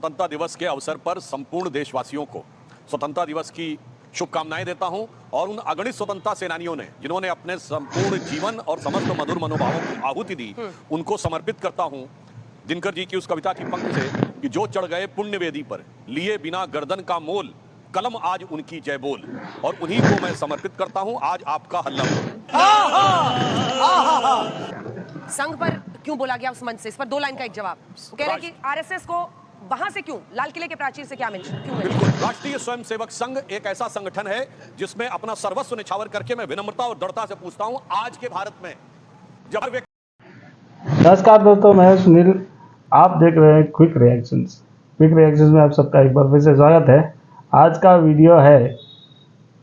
स्वतंत्रता दिवस के अवसर पर संपूर्ण देशवासियों को स्वतंत्रता दिवस की शुभकामनाएं देता हूं और उन अगणित स्वतंत्रता सेनानियों ने जिन्होंने अपने संपूर्ण जीवन और समस्त मधुर मनोभावों की आहुति दी, उनको समर्पित करता हूं दिनकर जी की उस कविता की पंक्ति से कि जो चढ़ गए पुण्य वेदी पर लिए बिना गर्दन का मोल, कलम आज उनकी जय बोल, और उन्हीं को मैं समर्पित करता हूं आज आपका हल्ला बोल। संघ पर क्यों बोला गया उस मंच से? इस पर 2 लाइन का एक जवाब। वो कह रहे हैं कि आरएसएस को वहां से क्यों, लाल किले के प्राचीर से क्या क्यों बिल्कुल, राष्ट्रीय स्वयंसेवक संघ एक ऐसा संगठन है जिसमें अपना सर्वस्व निछावर करके मैं विनम्रता और दृढ़ता से पूछता हूं, आज के भारत में जब नमस्कार दोस्तों, मैं सुनील, आप देख रहे हैं क्विक रिएक्शंस में आप सबका एक बार फिर से स्वागत है। आज का वीडियो है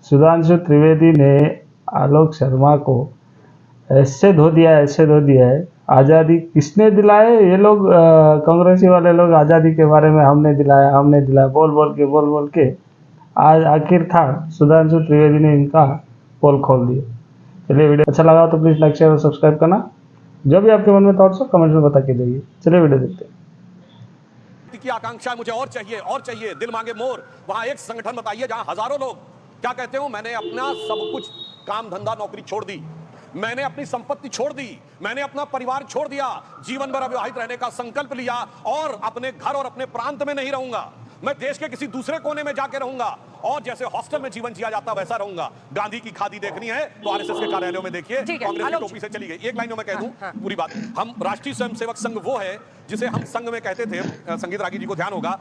सुधांशु त्रिवेदी ने आलोक शर्मा को ऐसे धो दिया है। आज़ादी किसने दिलाए? ये लोग कांग्रेसी वाले लोग आज़ादी के बारे में हमने दिलाया बोल के आज आखिरकार सुधांशु त्रिवेदी ने इनका पोल खोल दिया। चलिए, वीडियो अच्छा लगा तो प्लीज़ लाइक शेयर और सब्सक्राइब करना। जो भी आपके मन में थॉट्स हो कमेंट में बता के जाइए। चलिए वीडियो देखते हैं। की आकांक्षा मुझे और चाहिए, दिल मांगे मोर। वहां एक संगठन बताइए जहां हजारों लोग क्या कहते हो, मैंने अपना सब कुछ काम धंधा नौकरी छोड़ दी, मैंने अपनी संपत्ति छोड़ दी, मैंने अपना परिवार छोड़ दिया, जीवन भर अविवाहित रहने का संकल्प लिया और अपने घर और अपने प्रांत में नहीं रहूंगा, मैं देश के किसी दूसरे कोने में जाके रहूंगा और जैसे हॉस्टल में जीवन जिया जाता वैसा रहूंगा। गांधी की खादी देखनी है तो आरएसएस के कार्यालयों में देखिए, कांग्रेस की टोपी से चली गई। एक लाइन में मैं कह दूं पूरी बात। हम राष्ट्रीय स्वयंसेवक संघ वो है जिसे हम संघ में कहते थे, संगीत रागी जी को ध्यान होगा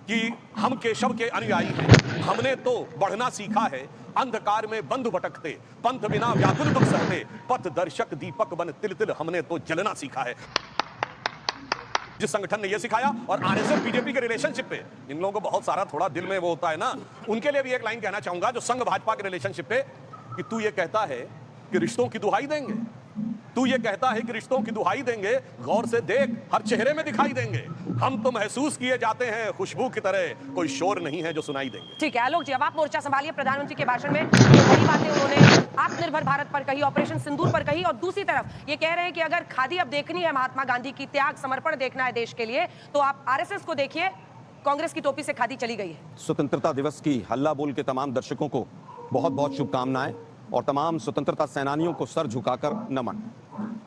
कि हम केशव के अनुयायी हैं, हमने तो बढ़ना सीखा है, अंधकार में बंधु भटकते, पंथ बिना व्याकुल दुख सहते, पथ दर्शक दीपक बन तिल तिल, हमने तो जलना सीखा है। जिस संगठन ने यह सिखाया, और आरएसएस बीजेपी के रिलेशनशिप पे इन लोगों को बहुत सारा थोड़ा दिल में वो होता है ना, उनके लिए भी एक लाइन कहना चाहूंगा जो संघ भाजपा के रिलेशनशिप पे, कि तू ये कहता है कि रिश्तों की दुहाई देंगे, तू ये कहता है कि रिश्तों की दुहाई देंगे, गौर से देख हर चेहरे में दिखाई देंगे, हम तो महसूस किए जाते हैं खुशबू की तरह, कोई शोर नहीं है जो सुनाई देंगे। ठीक है आलोक जी, अब आप मोर्चा संभालिए। प्रधानमंत्री के भाषण में जो बड़ी बातें उन्होंने आत्मनिर्भर भारत पर कही, ऑपरेशन सिंदूर पर कही, और दूसरी तरफ ये कह रहे हैं कि अगर खादी अब देखनी है महात्मा गांधी की त्याग समर्पण देखना है देश के लिए, तो आप आरएसएस को देखिए, कांग्रेस की टोपी से खादी चली गई है। स्वतंत्रता दिवस की हल्ला बोल के तमाम दर्शकों को बहुत बहुत शुभकामनाएं और तमाम स्वतंत्रता सेनानियों को सर झुकाकर नमन।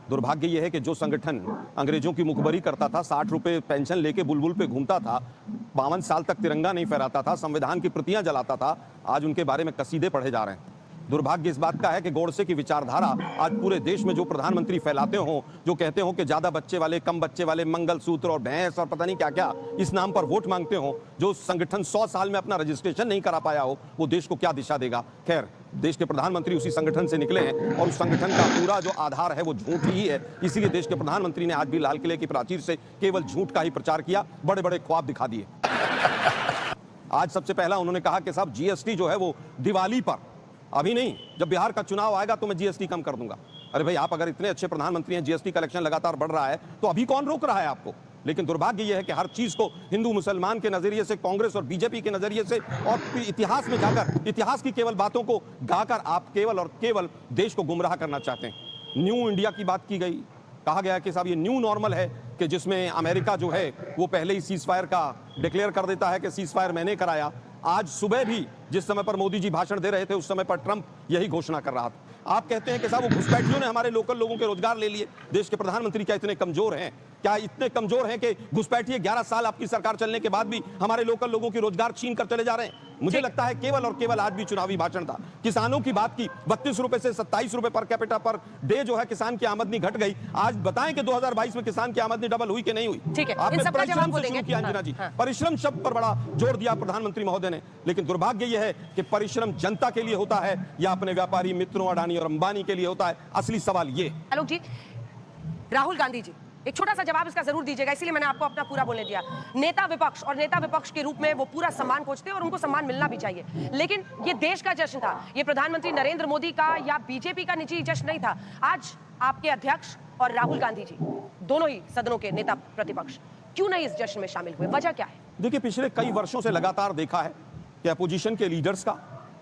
दुर्भाग्य यह है कि जो संगठन अंग्रेजों की मुखबरी करता था, 60 रुपए पेंशन लेके बुलबुल पे घूमता था, 52 साल तक तिरंगा नहीं फहराता था, संविधान की प्रतियां जलाता था, आज उनके बारे में कसीदे पढ़े जा रहे हैं। दुर्भाग्य इस बात का है कि गोडसे की विचारधारा आज पूरे देश में जो प्रधानमंत्री फैलाते हो, जो कहते हो कि ज्यादा बच्चे वाले, कम बच्चे वाले, मंगलसूत्र और भैंस और पता नहीं क्या क्या इस नाम पर वोट मांगते हो, जो संगठन 100 साल में अपना रजिस्ट्रेशन नहीं करा पाया हो, वो देश को क्या दिशा देगा? खैर, देश के प्रधानमंत्री उसी संगठन से निकले हैं और उस संगठन का पूरा जो आधार है वो झूठ ही है। इसीलिए देश के प्रधानमंत्री ने आज भी लाल किले की प्राचीर से केवल झूठ का ही प्रचार किया, बड़े बड़े ख्वाब दिखा दिए। आज सबसे पहला उन्होंने कहा कि साहब जीएसटी जो है वो दिवाली पर, अभी नहीं, जब बिहार का चुनाव आएगा तो मैं जीएसटी कम कर दूंगा। अरे भाई, आप अगर इतने अच्छे प्रधानमंत्री हैं, जीएसटी कलेक्शन लगातार बढ़ रहा है, तो अभी कौन रोक रहा है आपको? लेकिन दुर्भाग्य यह है कि हर चीज को हिंदू मुसलमान के नजरिए से, कांग्रेस और बीजेपी के नजरिए से और फिर इतिहास में जाकर इतिहास की केवल बातों को गाकर आप केवल और केवल देश को गुमराह करना चाहते हैं। न्यू इंडिया की बात की गई, कहा गया कि साहब ये न्यू नॉर्मल है कि जिसमें अमेरिका जो है वो पहले ही सीज फायर का डिक्लेयर कर देता है कि सीज फायर मैंने कराया। आज सुबह भी जिस समय पर मोदी जी भाषण दे रहे थे, उस समय पर ट्रंप यही घोषणा कर रहा था। आप कहते हैं कि साहब वो घुसपैठियों ने हमारे लोकल लोगों के रोजगार ले लिए। देश के प्रधानमंत्री क्या इतने कमजोर हैं? क्या इतने कमजोर हैं कि घुसपैठिए 11 साल आपकी सरकार चलने के बाद भी हमारे लोकल लोगों के रोजगार छीन कर चले जा रहे हैं? मुझे लगता है केवल और केवल आज भी चुनावी भाषण था। किसानों की बात की, 32 रुपए से 27 रुपए पर कैपिटा पर डे जो है किसान की आमदनी घट गई। आज बताएं कि 2022 में किसान की आमदनी डबल हुई कि नहीं हुई? ठीक है, आपने इन सबका जवाब परिश्रम से शुरू किया अंजना जी, परिश्रम शब्द पर बड़ा जोर दिया प्रधानमंत्री महोदय ने। लेकिन दुर्भाग्य यह है कि परिश्रम जनता के लिए होता है या अपने व्यापारी मित्रों अडानी और अंबानी के लिए होता है? असली सवाल ये। आलोक जी, राहुल गांधी जी, एक छोटा सा जवाब इसका जरूर दीजिएगा, इसीलिए मैंने आपको अपना पूरा बोलने दिया। नेता विपक्ष और नेता विपक्ष के रूप में वो पूरा सम्मान खोजते हैं और उनको सम्मान मिलना भी चाहिए, लेकिन ये देश का जश्न था, ये प्रधानमंत्री नरेंद्र मोदी का या बीजेपी का निजी जश्न नहीं था। आज आपके अध्यक्ष और राहुल गांधी जी, दोनों ही सदनों के नेता प्रतिपक्ष, क्यों नहीं इस जश्न में शामिल हुए? वजह क्या है? देखिए, पिछले कई वर्षों से लगातार देखा है कि अपोजिशन के लीडर्स का,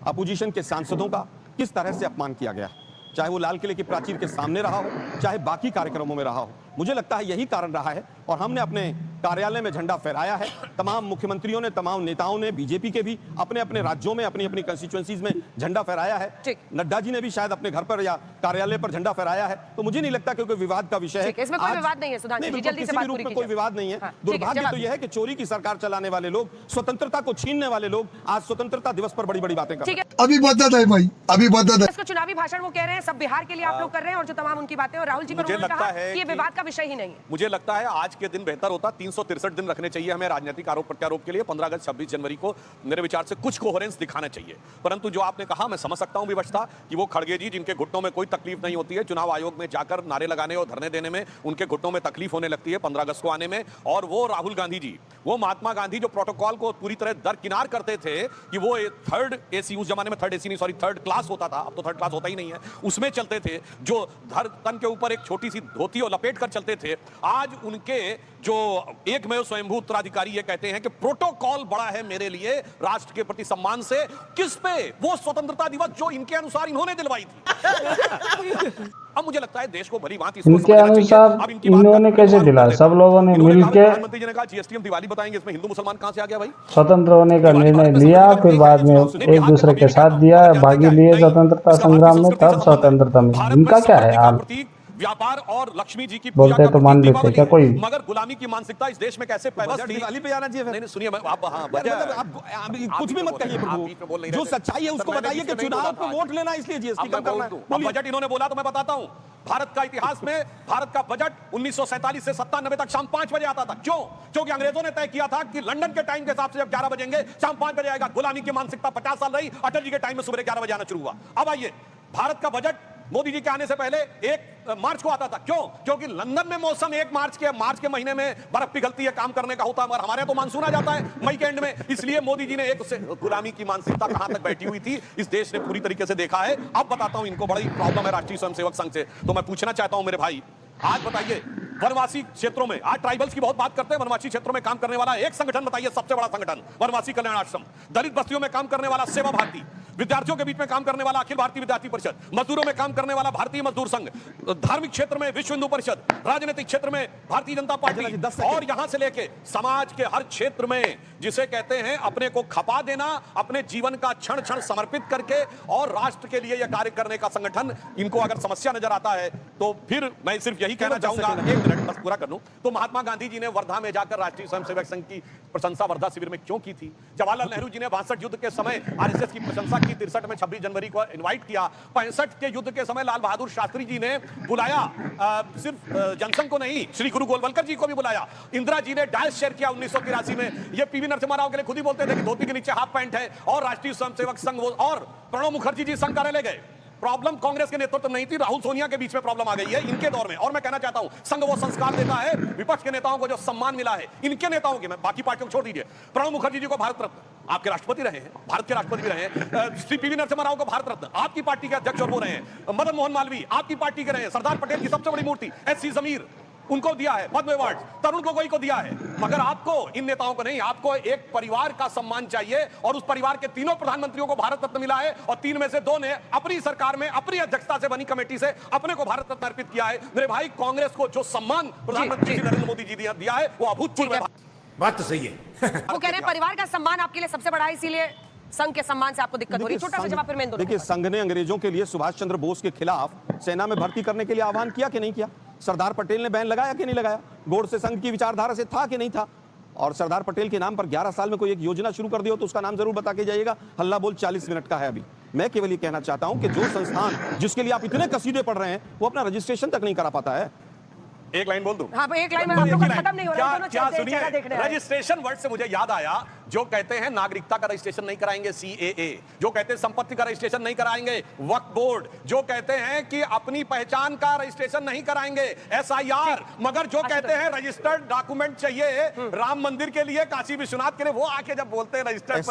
अपोजिशन के सांसदों का किस तरह से अपमान किया गया, चाहे वो लाल किले की प्राचीर के सामने रहा हो, चाहे बाकी कार्यक्रमों में रहा हो। मुझे लगता है यही कारण रहा है और हमने अपने कार्यालय में झंडा फहराया है। तमाम मुख्यमंत्रियों ने, तमाम नेताओं ने, बीजेपी के भी अपने अपने राज्यों में अपनी अपनी कंस्टिट्यूएंसीज में झंडा फहराया है। ठीक। नड्डा जी ने भी शायद अपने घर पर या कार्यालय पर झंडा फहराया है। तो मुझे नहीं लगता कि कोई विवाद का विषय है। इसमें कोई विवाद नहीं है सुधांशु जी, बिल्कुल जल्दी से किसी बात भी रूप पूरी में कोई कीजिए। विवाद नहीं है। हाँ, ठीक है, दुर्भाग्य जवाब तो यह है कि चोरी की सरकार चलाने वाले लोग, स्वतंत्रता को छीनने वाले लोग आज स्वतंत्रता दिवस पर बड़ी बड़ी बातें कर रहे हैं। ठीक है, अभी बदत है भाई, अभी बदत है। इसको चुनावी भाषण वो कह रहे हैं सब बिहार के लिए आप लोग कर रहे हैं और जो तमाम उनकी बातें, और राहुल जी पर मुझे उन्होंने लगता कहा है कि ये कि- विवाद का विषय ही नहीं है। मुझे लगता है आज के दिन बेहतर होता, 363 दिन रखने चाहिए हमें राजनीतिक आरोप प्रत्यारोप के लिए। 15 अगस्त 26 जनवरी को मेरे विचार से कुछ कोहेरेंस दिखाना चाहिए। परंतु जो आपने कहा, मैं समझ सकता हूं विवशता कि वो खड़गे जी जिनके घुटनों में कोई तकलीफ नहीं होती है, चुनाव आयोग में जाकर नारे लगाने और धरने देने में उनके घुटनों में तकलीफ होने लगती है 15 अगस्त को आने में। और वो राहुल गांधी जी, वो महात्मा गांधी जो प्रोटोकॉल को पूरी तरह दरकिनार करते थे कि वो थर्ड एसी, उस जमाने में थर्ड एसी नहीं, सॉरी थर्ड क्लास होता था, अब तो थर्ड क्लास होता ही नहीं है, उसमें चलते थे, जो तन के ऊपर एक छोटी सी धोती और लपेट कर चलते थे। आज उनके जो एकमेव स्वयंभू उत्तराधिकारी ये कहते हैं कि प्रोटोकॉल बड़ा है मेरे लिए राष्ट्र के प्रति सम्मान से। किस पे? वो स्वतंत्रता दिवस जो इनके अनुसार इन्होंने दिलवाई थी। अब मुझे लगता है देश को भली भांति इसको इनके समझना चाहिए। अनुसार अब इनकी बात इन्होंने का कैसे आरोप दिलाया? करते सब लोगों ने इन्होंने कहा, मिलके प्रधानमंत्री जी ने कहा जीएसटी हम दिवाली बताएंगे, इसमें हिंदू मुसलमान कहां से आ गया भाई? स्वतंत्र होने का निर्णय लिया, फिर बाद में एक दूसरे के साथ दिया, भागी लिए स्वतंत्रता संग्राम में, तब स्वतंत्रता में। इनका क्या है हाल? व्यापार और लक्ष्मी जी की बोलते तो मान लेते क्या कोई? मगर गुलामी की मानसिकता इस देश में कैसे पैबस्त थी? दिवाली पे जाना चाहिए फिर। नहीं सुनिए, मैं आप हाँ मतलब आप कुछ भी मत कहिए प्रभु, जो सच्चाई है उसको बताइए कि चुनाव पे वोट लेना इसलिए जीएसटी कम करना है। अब बजट इन्होंने बोला तो मैं बताता हूं। भारत का इतिहास में भारत का बजट 1947 से 97 तक शाम 5 बजे आता था। क्यों? क्योंकि अंग्रेजों ने तय किया था कि लंदन के टाइम के हिसाब से जब 11 बजेंगे शाम 5 बजे आएगा। गुलामी की मानसिकता 50 साल रही, अटल जी के टाइम में सुबह 11 बजे आना शुरू हुआ। अब आइए, भारत का बजट मोदी जी के आने से पहले 1 मार्च को आता था। क्यों? क्योंकि लंदन में मौसम 1 मार्च के महीने में बर्फ पिघलती है, काम करने का होता है, मगर हमारे तो मानसून आ जाता है मई के एंड में। इसलिए मोदी जी ने एक गुलामी की मानसिकता कहां तक बैठी हुई थी इस देश ने पूरी तरीके से देखा है। अब बताता हूं, इनको बड़ी प्रॉब्लम है राष्ट्रीय स्वयंसेवक संघ से। तो मैं पूछना चाहता हूं मेरे भाई, आज बताइए वनवासी क्षेत्रों में, आज ट्राइबल्स की बहुत बात करते हैं, वनवासी क्षेत्रों में काम करने वाला एक संगठन बताइए, सबसे बड़ा संगठन वनवासी कल्याण आश्रम। दलित बस्तियों में काम करने वाला सेवा भारती, विद्यार्थियों के बीच में काम करने वाला अखिल भारतीय विद्यार्थी परिषद, मजदूरों में काम करने वाला भारतीय मजदूर संघ, धार्मिक क्षेत्र में विश्व हिंदू परिषद, राजनीतिक क्षेत्र में भारतीय जनता पार्टी, और यहां से लेके समाज के हर क्षेत्र में जिसे कहते हैं अपने को खपा देना, अपने जीवन का क्षण क्षण समर्पित करके और राष्ट्र के लिए यह कार्य करने का संगठन। इनको अगर समस्या नजर आता है तो फिर मैं सिर्फ यही कहना चाहूंगा, 1 मिनट बस पूरा कर लूं। तो महात्मा गांधी जी ने वर्धा में जाकर राष्ट्रीय स्वयंसेवक संघ की प्रशंसा वर्धा शिविर में क्यों की थी? जवाहरलाल नेहरू जी ने 62 युद्ध के समय आरएसएस की प्रशंसा की, 63 में 26 जनवरी को इनवाइट किया, 65 के युद्ध के समय लाल बहादुर शास्त्री जी ने बुलाया, सिर्फ जनसंघ को नहीं, श्री गुरु गोलवलकर जी को भी बुलाया। इंदिरा जी ने डायस शेयर किया 1983 में। ये पीवी नरसिम्हा राव के लिए खुद ही बोलते थे कि धोती के नीचे हाफ पैंट है, और राष्ट्रीय स्वयंसेवक संघ और प्रणब मुखर्जी जी संघ कार्यालय गए। प्रॉब्लम कांग्रेस के नेतृत्व नहीं थी, राहुल सोनिया के बीच में प्रॉब्लम आ गई है इनके दौर में। और मैं कहना चाहता हूं, संघ वो संस्कार देता है, विपक्ष के नेताओं को जो सम्मान मिला है इनके नेताओं के, मैं बाकी पार्टियों को छोड़ दीजिए, प्रणब मुखर्जी जी को भारत रत्न, आपके राष्ट्रपति रहे हैं, भारत के राष्ट्रपति भी रहे हैं, श्री पीवी नरसिम्हा राव को भारत रत्न, आपकी पार्टी के अध्यक्ष और वो रहे हैं, मदन मोहन मालवीय आपकी पार्टी के रहे हैं, सरदार पटेल की सबसे बड़ी मूर्ति एस.सी. जमीर उनको दिया है पद्म अवार्ड, तरुण गोगोई को दिया है। मगर आपको, इन नेताओं को नहीं, आपको एक परिवार का सम्मान चाहिए, और उस परिवार के तीनों प्रधानमंत्रियों को भारत रत्न मिला है, और 3 में से 2 ने अपनी सरकार में अपनी अध्यक्षता से बनी कमेटी से अपने को भारत रत्न अर्पित किया है। मेरे भाई, कांग्रेस को जो सम्मान प्रधानमंत्री श्री नरेंद्र मोदी जी ने दिया है वो अभूतपूर्व है। बात तो सही है। वो कह रहे हैं परिवार का सम्मान आपके लिए सबसे बड़ा है, इसीलिए संघ के सम्मान से आपको दिक्कत हो रही है। छोटा सा जवाब फिर मैं देखिए, संघ ने अंग्रेजों के लिए सुभाष चंद्र बोस के खिलाफ सेना में भर्ती करने के लिए आह्वान किया कि नहीं किया? सरदार पटेल ने बैन लगाया कि नहीं लगाया? गोडसे संघ की विचारधारा से था कि नहीं था? और सरदार पटेल के नाम पर 11 साल में कोई एक योजना शुरू कर दिया तो उसका नाम जरूर बता के जाइएगा। हल्ला बोल 40 मिनट का है अभी। मैं केवल ये कहना चाहता हूं कि जो संस्थान जिसके लिए आप इतने कसीदे पढ़ रहे हैं वो अपना रजिस्ट्रेशन तक नहीं करा पाता है। एक लाइन बोल दूं? हाँ, एक लाइन में आप लोग का खत्म नहीं हो रहा है, दोनों क्या चलते हैं, चेहरा देखने सुनिए, आए। रजिस्ट्रेशन वर्ड से मुझे याद आया, जो कहते हैं नागरिकता का रजिस्ट्रेशन नहीं कराएंगे सीएए, जो कहते हैं संपत्ति का रजिस्ट्रेशन नहीं कराएंगे वक्फ बोर्ड, जो कहते हैं कि अपनी पहचान का रजिस्ट्रेशन नहीं कराएंगे एसआईआर, मगर जो कहते हैं रजिस्टर्ड डॉक्यूमेंट चाहिए राम मंदिर के लिए, काशी विश्वनाथ के लिए, वो आके जब बोलते हैं रजिस्टर्ड,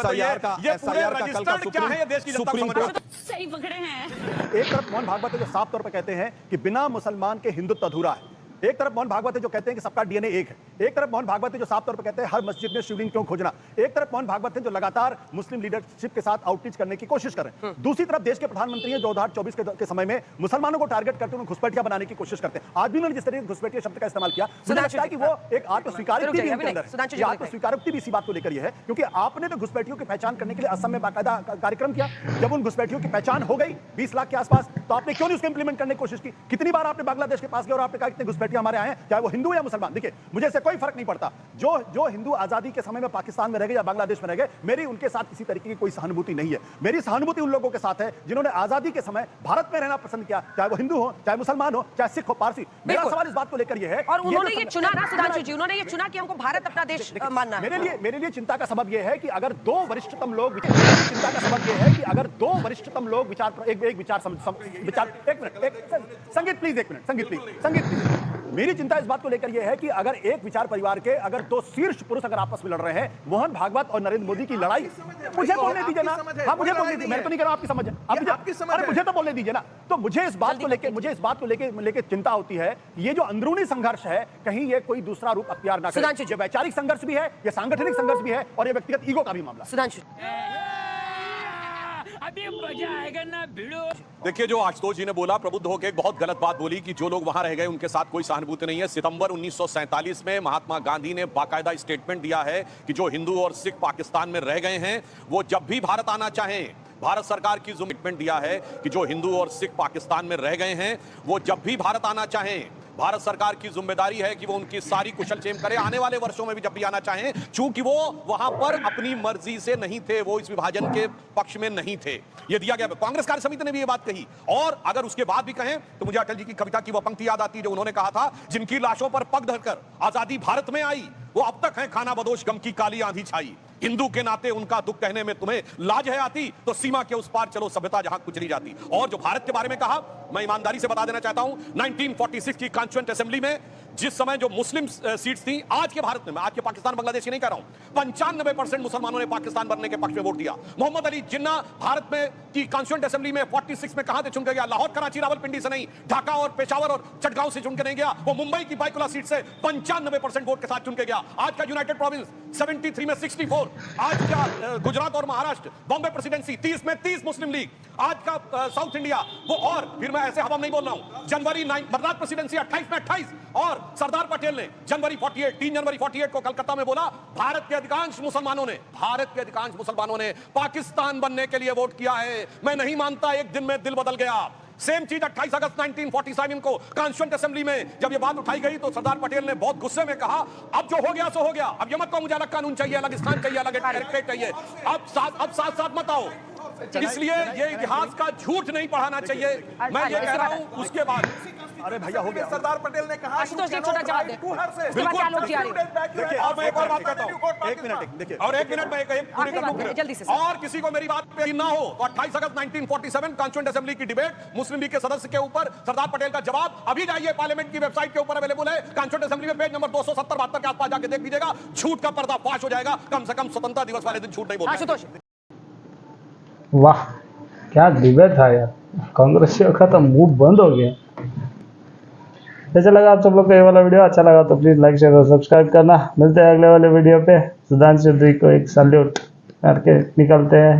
ये पूरे रजिस्टर्ड क्या है ये देश की जनता को समझ। सही पकड़े हैं। एक तरफ मोहन भागवत जो साफ तौर पर कहते हैं कि बिना मुसलमान के हिंदुत्व अधूरा है, एक तरफ मोहन भागवत है जो कहते हैं कि सबका डीएनए एक है, एक तरफ मोहन भागवत है जो साफ तौर पर कहते हैं हर मस्जिद में शिवलिंग क्यों खोजना, एक तरफ मोहन भागवत है जो लगातार मुस्लिम लीडरशिप के साथ आउटरीच करने की कोशिश कर रहे हैं, दूसरी तरफ देश के प्रधानमंत्री हैं जो 2024 के समय में मुसलमानों को टारगेट करते हुए घुसपैठिया बनाने की कोशिश करते हैं। आज भी उन्होंने जिस तरीके से घुसपैठिया शब्द का इस्तेमाल किया, मुझे लगता है कि वो एक आत्मस्वीकारोक्ति भी उनके अंदर है। ये आत्मस्वीकारोक्ति भी इसी बात को लेकर ये है क्योंकि आपने तो घुसपैठियों की पहचान करने के लिए असम में बाकायदा कार्यक्रम किया। जब उन घुसपैठियों की पहचान हो गई 20 लाख के आसपास, तो आपने क्यों नहीं उसको इंप्लीमेंट करने की कोशिश की? कितनी बार आपने बांग्लादेश के पास गए और आपने कहा कितने घुसपैठिया हमारे आए हैं, चाहे वो हिंदू या मुसलमान। देखिए मुझे इससे कोई फर्क नहीं पड़ता, जो हिंदू आजादी के समय में पाकिस्तान में रह गए या बांग्लादेश में रह गए, मेरी उनके साथ किसी तरीके की कोई सहानुभूति नहीं है। मेरी सहानुभूति उन लोगों के साथ है जिन्होंने आजादी के समय भारत में रहना पसंद किया, चाहे वो हिंदू हो, चाहे मुसलमान हो, चाहे सिख हो, पारसी। मेरा सवाल इस बात को लेकर यह है, और उन्होंने ये चुना ना सुधांशु जी, उन्होंने ये चुना कि हमको भारत अपना देश मानना है। मेरे लिए चिंता का सबब यह है कि अगर दो वरिष्ठतम लोग चिंता का सबब यह है कि अगर दो वरिष्ठतम लोग संगीत मेरी चिंता इस बात को लेकर यह है कि अगर एक विचार परिवार के अगर दो शीर्ष पुरुष अगर आपस में लड़ रहे हैं, मोहन भागवत और नरेंद्र मोदी की लड़ाई, मुझे बोलने दीजिए ना। हाँ मुझे बोलने दीजिए, मैं तो नहीं कह रहा आपकी समझ है, अरे मुझे तो बोलने दीजिए ना। तो मुझे इस बात को लेकर चिंता होती है, ये जो अंदरूनी संघर्ष है कहीं ये कोई दूसरा रूप अख्तियार ना करे। ये वैचारिक संघर्ष भी है, ये सांगठनिक संघर्ष भी है और ये व्यक्तिगत ईगो का भी मामला। सुधांशु अभी मजा आएगा ना भिड़ो। देखिए जो आशुतोष जी ने बोला, प्रबुद्ध होकर एक बहुत गलत बात बोली कि जो लोग वहां रह गए उनके साथ कोई सहानुभूति नहीं है। सितंबर 1947 में महात्मा गांधी ने बाकायदा स्टेटमेंट दिया है कि जो हिंदू और सिख पाकिस्तान में रह गए हैं वो जब भी भारत आना चाहें, भारत सरकार की स्टेटमेंट दिया है कि जो हिंदू और सिख पाकिस्तान में रह गए हैं वो जब भी भारत आना चाहें, भारत सरकार की जिम्मेदारी है कि वो उनकी सारी कुशल क्षेम करे, आने वाले वर्षों में भी जब भी आना चाहें, चूंकि वो वहां पर अपनी मर्जी से नहीं थे, वो इस विभाजन के पक्ष में नहीं थे। ये दिया गया। कांग्रेस कार्य समिति ने भी ये बात कही, और अगर उसके बाद भी कहें तो मुझे अटल जी की कविता की वो पंक्ति याद आती है जो उन्होंने कहा था, जिनकी लाशों पर पग धरकर आजादी भारत में आई वो अब तक है खाना बदोश गम की काली आंधी छाई। हिंदू के नाते उनका दुख कहने में तुम्हें लाज है आती, तो सीमा के उस पार चलो सभ्यता जहां कुचली जाती। और जो भारत के बारे में कहा, मैं ईमानदारी से बता देना चाहता हूं, 1946 की कॉन्स्टिट्यूएंट असेंबली में जिस समय जो मुस्लिम सीट्स थी, आज के भारत में, मैं आज के पाकिस्तान बांग्लादेश की नहीं कह रहा हूं, 95% मुसलमानों ने पाकिस्तान बनने के पक्ष में वोट दिया। मोहम्मद अली जिन्ना भारत में की कॉन्स्टिट्यूएंट असेंबली में 46 में कहां से चुन के गया? लाहौर, कराची, रावलपिंडी से नहीं, ढाका और पेशावर और चटगांव से चुन के नहीं गया, वो मुंबई की बाइकुला सीट से 95% वोट के साथ चुन के गया। आज का यूनाइटेड प्रोविंस 73 में 64, आज का गुजरात और महाराष्ट्र, बॉम्बे प्रेसिडेंसी 30 में 30 मुस्लिम लीग, आज का साउथ इंडिया वो, और फिर मैं ऐसे हवा नहीं बोल रहा हूं, जनवरी 9 मद्रास प्रेसिडेंसी 28 में 28, और सरदार पटेल ने जनवरी 48 3 जनवरी 48 को कलकत्ता में बोला, भारत के अधिकांश मुसलमानों ने पाकिस्तान बनने के लिए वोट किया है। मैं नहीं मानता एक दिन में दिल बदल गया। सेम चीज 28 अगस्त 1947 को कॉन्स्टिट्यूएंट असेंबली में जब ये बात उठाई गई तो सरदार पटेल ने बहुत गुस्से में कहा, अब जो हो गया सो हो गया, अब ये मत कहो मुझे अलग कानून चाहिए, अलग स्थान चाहिए, अलग डायरेक्टरेट चाहिए, अब साथ मत आओ। इसलिए ये इतिहास का झूठ नहीं पढ़ाना चाहिए। मैं ये कह रहा हूं उसके बाद, अरे भैया हो गया। सरदार पटेल ने कहा आशुतोष जी छोटा जवाब दे। देखिए अब मैं एक और बात कहता हूं, एक मिनट देखिए, और एक मिनट में एक पूरी कर लूं जल्दी से। और किसी को मेरी बात पे ना हो तो 28 अगस्त 1947 कॉन्स्टिट्यूएंट असेंबली की डिबेट, मुस्लिम लीग के सदस्य के ऊपर सरदार पटेल का जवाब अभी जाइए, पार्लियामेंट की वेबसाइट के ऊपर अवेलेबल है, कॉन्स्टिट्यूएंट असेंबली में पेज नंबर 270-72 के आसपास जाके देख लीजिएगा। झूठ का पर्दाफाश हो जाएगा। कम से कम स्वतंत्रता दिवस वाले दिन झूठ नहीं बोलना। आशुतोष वाह क्या डिबेट था यार, कांग्रेसियों का तो मुंह बंद हो गया। जैसे लगा आप सब लोग को ये वाला वीडियो अच्छा लगा तो प्लीज़ लाइक शेयर और सब्सक्राइब करना। मिलते हैं अगले वाले वीडियो पे। सुधांशु जी को एक सैल्यूट करके निकलते हैं।